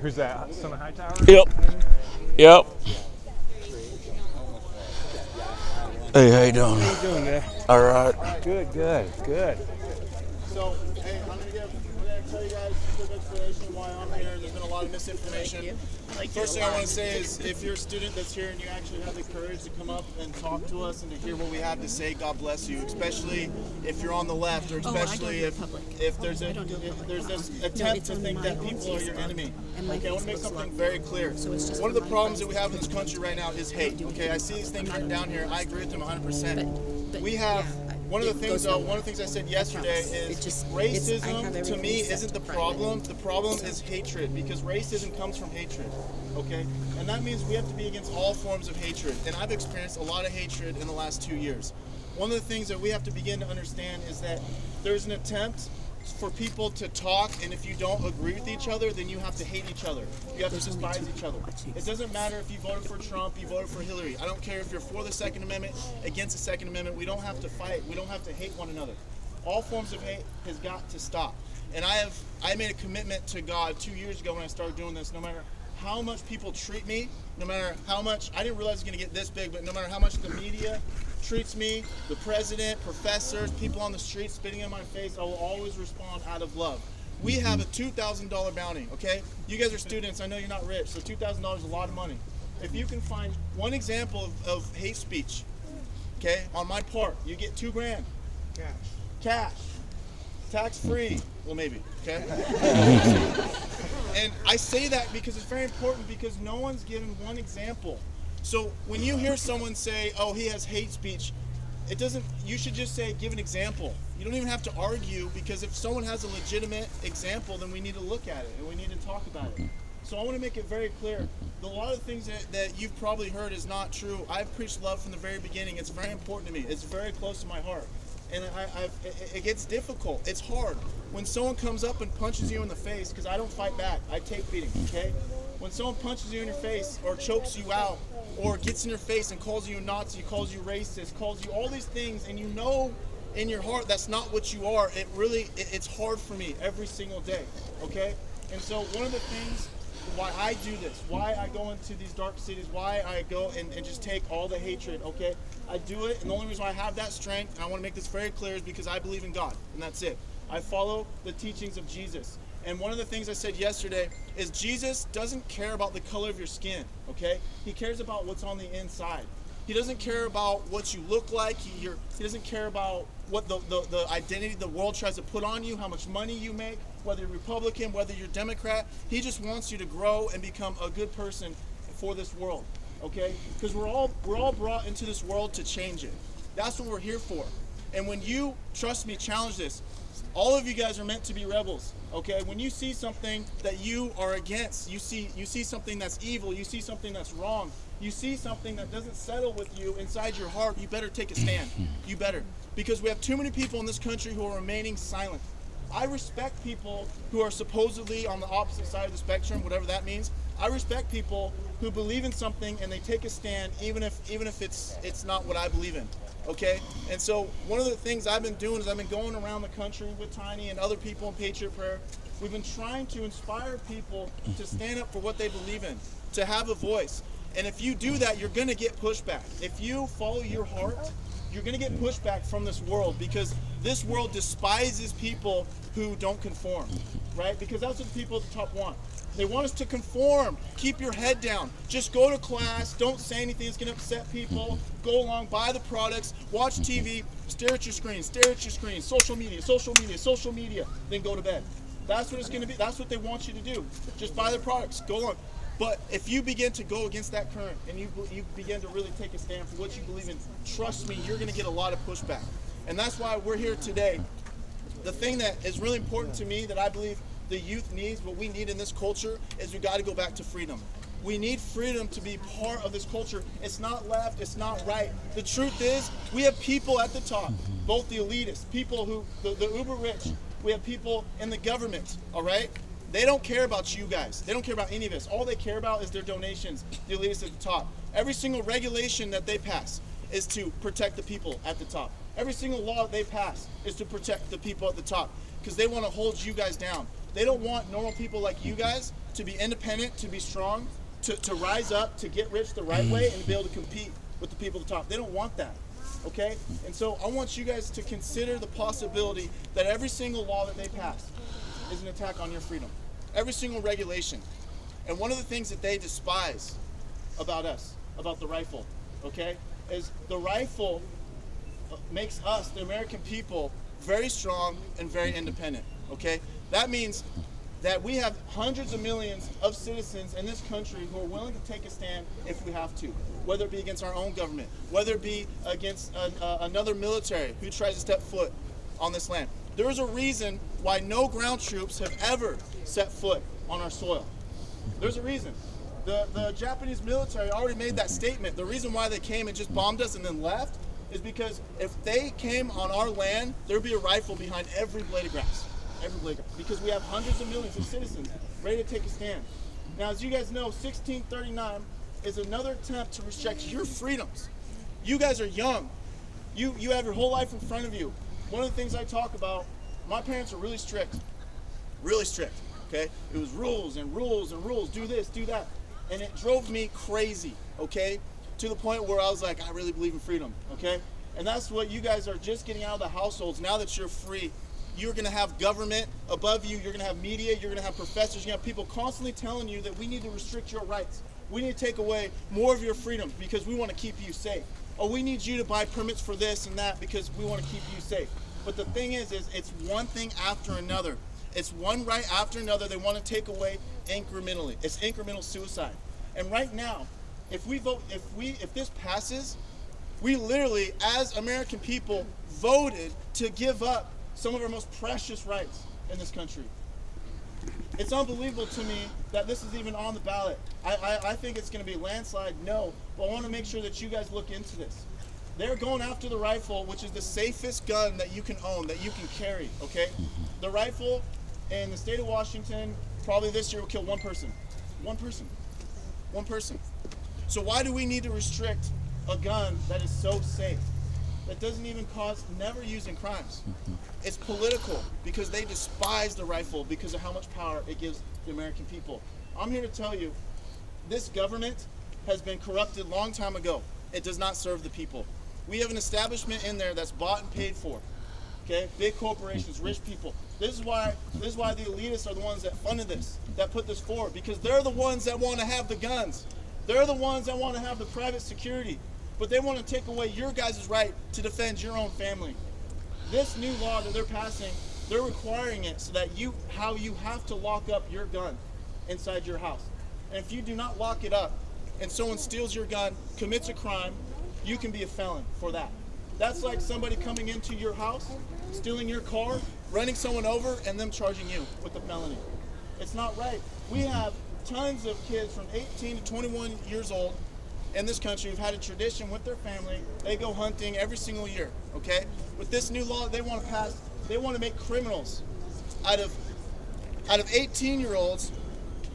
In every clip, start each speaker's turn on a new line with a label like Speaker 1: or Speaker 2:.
Speaker 1: Who's that? Son of Hightower?
Speaker 2: Yep. Yep. Hey, how you doing?
Speaker 1: How you doing there?
Speaker 2: All right.
Speaker 1: Good, good, good.
Speaker 3: So, hey, I'm going to tell you guys a quick explanation why I'm here. There's been a lot of misinformation. First thing I want to say is if you're a student that's here and you actually have the courage to come up and talk to us and to hear what we have to say, God bless you, especially if you're on the left or especially if there's this attempt to think that people are your enemy. Okay, I want to make something very clear. One of the problems that we have in this country right now is hate. Okay, I see these things written down here. I agree with them 100%. We have... One of the things I said yesterday is racism to me isn't the problem. The problem is hatred, because racism comes from hatred, okay? And that means we have to be against all forms of hatred. And I've experienced a lot of hatred in the last 2 years. One of the things that we have to begin to understand is that there's an attempt for people to talk, and if you don't agree with each other, then you have to hate each other. You have to despise each other. It doesn't matter if you voted for Trump, you voted for Hillary. I don't care if you're for the Second Amendment, against the Second Amendment. We don't have to fight. We don't have to hate one another. All forms of hate has got to stop. And I made a commitment to God 2 years ago when I started doing this. No matter how much people treat me, no matter how much, I didn't realize it was going to get this big, but no matter how much the media treats me, the president, professors, people on the street spitting in my face, I will always respond out of love. We have a $2,000 bounty, okay? You guys are students, I know you're not rich, so $2,000 is a lot of money. If you can find one example of hate speech, okay, on my part, you get $2 grand. Cash. Tax-free. Well, maybe, okay? And I say that because it's very important, because no one's given one example. So when you hear someone say, oh, he has hate speech, it doesn't, you should just say, give an example. You don't even have to argue, because if someone has a legitimate example, then we need to look at it and we need to talk about it. So I want to make it very clear. A lot of things that you've probably heard is not true. I've preached love from the very beginning. It's very important to me. It's very close to my heart. And it gets difficult. It's hard. When someone comes up and punches you in the face, because I don't fight back, I take beatings, okay? When someone punches you in your face or chokes you out or gets in your face and calls you a Nazi, calls you racist, calls you all these things, and you know in your heart that's not what you are, it's hard for me every single day, okay? And so one of the things why I do this, why I go into these dark cities, why I go and just take all the hatred, okay? I do it, and the only reason why I have that strength, and I want to make this very clear, is because I believe in God, and that's it. I follow the teachings of Jesus. And one of the things I said yesterday is Jesus doesn't care about the color of your skin, okay? He cares about what's on the inside. He doesn't care about what you look like. He doesn't care about what the identity the world tries to put on you, how much money you make, whether you're Republican, whether you're Democrat. He just wants you to grow and become a good person for this world, okay? Because we're all brought into this world to change it. That's what we're here for. And when you, trust me, challenge this, all of you guys are meant to be rebels, okay? When you see something that you are against, you see something that's evil, you see something that's wrong, you see something that doesn't settle with you inside your heart, you better take a stand. You better. Because we have too many people in this country who are remaining silent. I respect people who are supposedly on the opposite side of the spectrum, whatever that means. I respect people who believe in something and they take a stand, even if it's not what I believe in. Okay? And so one of the things I've been doing is I've been going around the country with Tiny and other people in Patriot Prayer. We've been trying to inspire people to stand up for what they believe in, to have a voice. And if you do that, you're going to get pushback. If you follow your heart, you're going to get pushback from this world, because this world despises people who don't conform, right? Because that's what the people at the top want. They want us to conform. Keep your head down. Just go to class. Don't say anything that's going to upset people. Go along, buy the products, watch TV, stare at your screen, social media, then go to bed. That's what it's going to be. That's what they want you to do. Just buy the products. Go along. But if you begin to go against that current and you begin to really take a stand for what you believe in, trust me, you're going to get a lot of pushback. And that's why we're here today. The thing that is really important to me that I believe the youth needs, what we need in this culture, is we got to go back to freedom. We need freedom to be part of this culture. It's not left, it's not right. The truth is, we have people at the top, both the elitists, people who, the uber rich, we have people in the government, all right? They don't care about you guys. They don't care about any of us. All they care about is their donations, the elitists at the top. Every single regulation that they pass is to protect the people at the top. Every single law they pass is to protect the people at the top, because they want to hold you guys down. They don't want normal people like you guys to be independent, to be strong, to rise up, to get rich the right way, and to be able to compete with the people at the top. They don't want that, okay? And so I want you guys to consider the possibility that every single law that they pass is an attack on your freedom. Every single regulation. And one of the things that they despise about us, about the rifle, okay, is the rifle makes us, the American people, very strong and very independent, okay? That means that we have hundreds of millions of citizens in this country who are willing to take a stand if we have to, whether it be against our own government, whether it be against another military who tries to step foot on this land. There is a reason why no ground troops have ever set foot on our soil. There's a reason. The Japanese military already made that statement. The reason why they came and just bombed us and then left is because if they came on our land, there'd be a rifle behind every blade of grass. Every blade of grass. Because we have hundreds of millions of citizens ready to take a stand. Now, as you guys know, 1639 is another attempt to restrict your freedoms. You guys are young. You have your whole life in front of you. One of the things I talk about, my parents are really strict. Really strict, okay? It was rules and rules and rules. Do this, do that. And it drove me crazy, okay? To the point where I was like, I really believe in freedom, okay? And that's what you guys are just getting out of the households. Now that you're free, you're going to have government above you. You're going to have media. You're going to have professors. You're going to have people constantly telling you that we need to restrict your rights. We need to take away more of your freedoms because we want to keep you safe. Oh, we need you to buy permits for this and that because we want to keep you safe. But the thing is it's one thing after another. It's one right after another they want to take away incrementally. It's incremental suicide. And right now, if this passes, we literally, as American people, voted to give up some of our most precious rights in this country. It's unbelievable to me that this is even on the ballot. I think it's going to be a landslide, no, but I want to make sure that you guys look into this. They're going after the rifle, which is the safest gun that you can own, that you can carry, okay? The rifle in the state of Washington, probably this year will kill one person. One person. One person. So why do we need to restrict a gun that is so safe, that doesn't even cause never used in crimes? It's political because they despise the rifle because of how much power it gives the American people. I'm here to tell you, this government has been corrupted long time ago. It does not serve the people. We have an establishment in there that's bought and paid for. Okay, big corporations, rich people. This is why the elitists are the ones that funded this, that put this forward, because they're the ones that want to have the guns. They're the ones that want to have the private security, but they want to take away your guys' right to defend your own family. This new law that they're passing, they're requiring it so that you have to lock up your gun inside your house. And if you do not lock it up and someone steals your gun, commits a crime, you can be a felon for that. That's like somebody coming into your house, stealing your car, running someone over, and them charging you with a felony. It's not right. We have tons of kids from 18 to 21 years old in this country who've had a tradition with their family. They go hunting every single year, okay? With this new law they want to pass, they want to make criminals out of 18-year-olds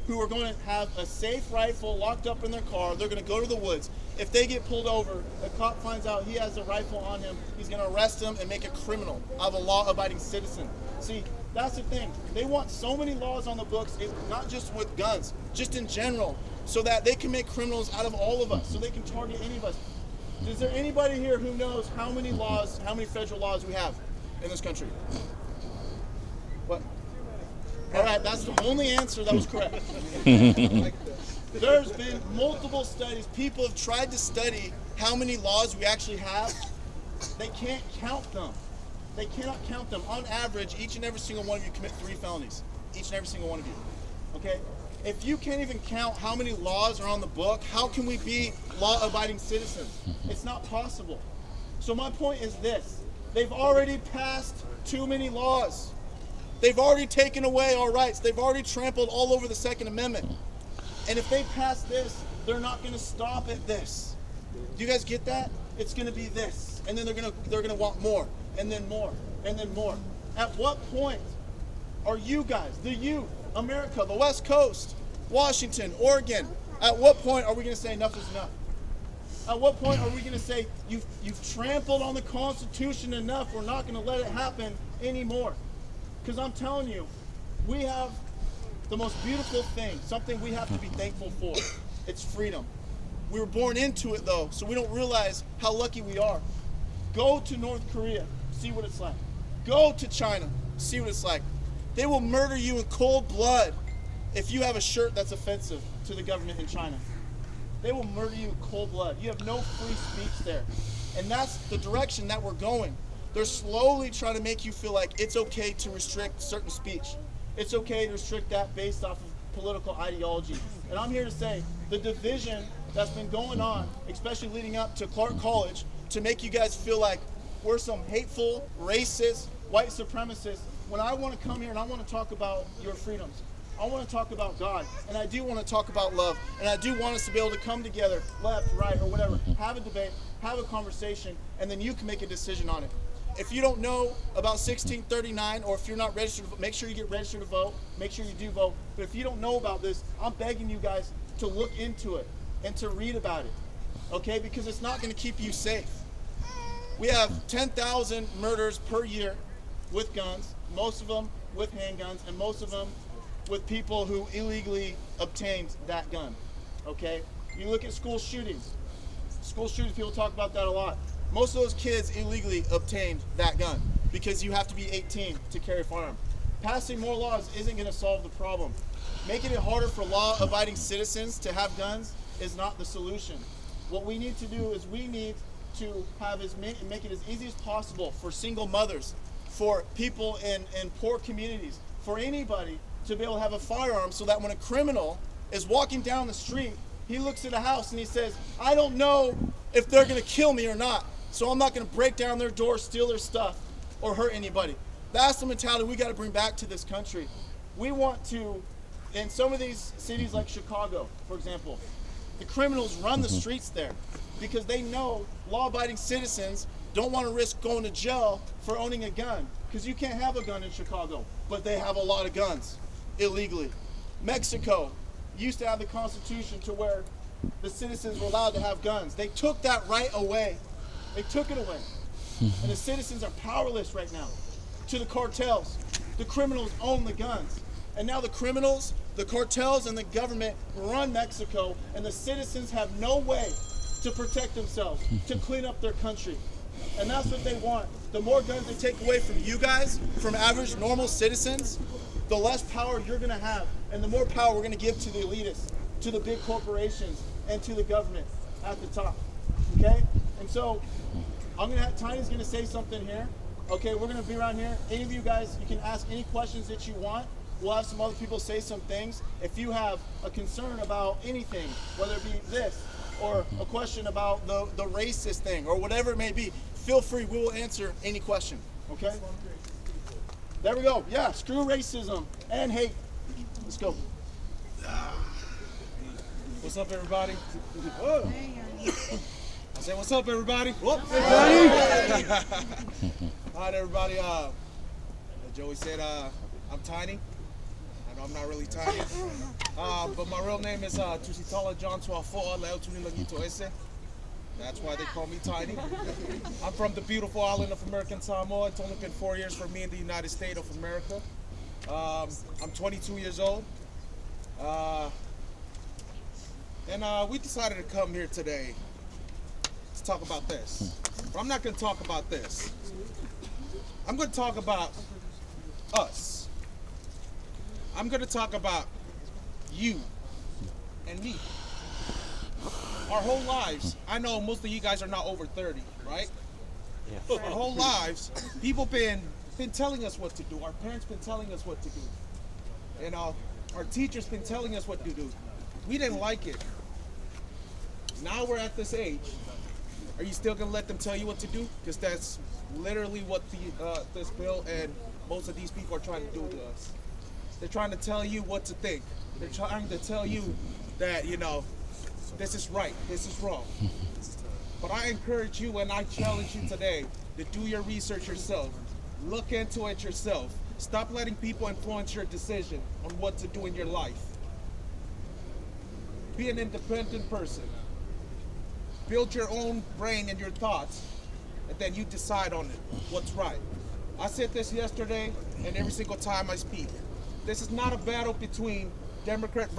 Speaker 3: who are going to have a safe rifle locked up in their car. They're going to go to the woods. If they get pulled over, the cop finds out he has a rifle on him, he's going to arrest him and make a criminal out of a law-abiding citizen. See, that's the thing. They want so many laws on the books, not just with guns, just in general, so that they can make criminals out of all of us, so they can target any of us. Is there anybody here who knows how many federal laws we have in this country? What? All right, that's the only answer that was correct. There's been multiple studies. People have tried to study how many laws we actually have. They can't count them. They cannot count them. On average, each and every single one of you commit 3 felonies. Each and every single one of you. Okay? If you can't even count how many laws are on the book, how can we be law-abiding citizens? It's not possible. So my point is this. They've already passed too many laws. They've already taken away our rights. They've already trampled all over the Second Amendment. And if they pass this, they're not going to stop at this. Do you guys get that? It's going to be this. And then they're going to want more, and then more, and then more. At what point are you guys, the youth, America, the West Coast, Washington, Oregon, at what point are we going to say enough is enough? At what point are we going to say you've trampled on the Constitution enough, we're not going to let it happen anymore? Because I'm telling you, We have the most beautiful thing, something we have to be thankful for. It's freedom. We were born into it though, so we don't realize how lucky we are. Go to North Korea, see what it's like. Go to China, see what it's like. They will murder you in cold blood if you have a shirt that's offensive to the government in China. They will murder you in cold blood. You have no free speech there. And that's the direction that we're going. They're slowly trying to make you feel like it's okay to restrict certain speech. It's okay to restrict that based off of political ideology. And I'm here to say the division that's been going on, especially leading up to Clark College, to make you guys feel like we're some hateful, racist, white supremacists, when I want to come here and I want to talk about your freedoms. I want to talk about God, and I do want to talk about love, and I do want us to be able to come together, left, right, or whatever, have a debate, have a conversation, and then you can make a decision on it. If you don't know about 1639, or if you're not registered, make sure you get registered to vote. Make sure you do vote. But if you don't know about this, I'm begging you guys to look into it and to read about it, okay? Because it's not going to keep you safe. We have 10,000 murders per year with guns, most of them with handguns, and most of them with people who illegally obtained that gun, okay? You look at school shootings. School shootings, people talk about that a lot. Most of those kids illegally obtained that gun because you have to be 18 to carry a firearm. Passing more laws isn't going to solve the problem. Making it harder for law-abiding citizens to have guns is not the solution. What we need to do is we need to have make it as easy as possible for single mothers, for people in poor communities, for anybody to be able to have a firearm, so that when a criminal is walking down the street, he looks at a house and he says, I don't know if they're going to kill me or not, so I'm not going to break down their door, steal their stuff, or hurt anybody. That's the mentality we got to bring back to this country. We want to, in some of these cities like Chicago, for example, the criminals run the streets there because they know law-abiding citizens don't want to risk going to jail for owning a gun, because you can't have a gun in Chicago, but they have a lot of guns illegally. Mexico used to have the Constitution to where the citizens were allowed to have guns. They took that right away. They took it away. And the citizens are powerless right now to the cartels. The criminals own the guns. And now the criminals, the cartels, and the government run Mexico, and the citizens have no way to protect themselves, to clean up their country. And that's what they want. The more guns they take away from you guys, from average, normal citizens, the less power you're going to have. And the more power we're going to give to the elitists, to the big corporations, and to the government at the top. Okay? And so, Tiny's going to say something here. Okay, we're going to be around here. Any of you guys, you can ask any questions that you want. We'll have some other people say some things. If you have a concern about anything, whether it be this, or a question about the racist thing, or whatever it may be, feel free. We will answer any question. Okay? There we go. Yeah, screw racism and hate. Let's go.
Speaker 1: What's up, everybody? Whoa. I said, what's up, everybody? Whoop.
Speaker 3: Hey,
Speaker 1: All right, everybody. Joey said I'm tiny. I know I'm not really tiny. But my real name is Tusitala John Tuafoa Leo Tunilagito Ese. That's why they call me Tiny. I'm from the beautiful island of American Samoa. It's only been 4 years for me in the United States of America. I'm 22 years old. And we decided to come here today to talk about this. But I'm not going to talk about this. I'm going to talk about us. I'm going to talk about you and me. Our whole lives, I know most of you guys are not over 30, right? Yeah. Our whole lives, people been telling us what to do. Our parents been telling us what to do. And our teachers been telling us what to do. We didn't like it. Now we're at this age. Are you still gonna let them tell you what to do? Because that's literally what this bill and most of these people are trying to do to us. They're trying to tell you what to think. They're trying to tell you that, you know, this is right, this is wrong. But I encourage you and I challenge you today to do your research yourself. Look into it yourself. Stop letting people influence your decision on what to do in your life. Be an independent person. Build your own brain and your thoughts, and then you decide on it, what's right. I said this yesterday, and every single time I speak. This is not a battle between Democrat versus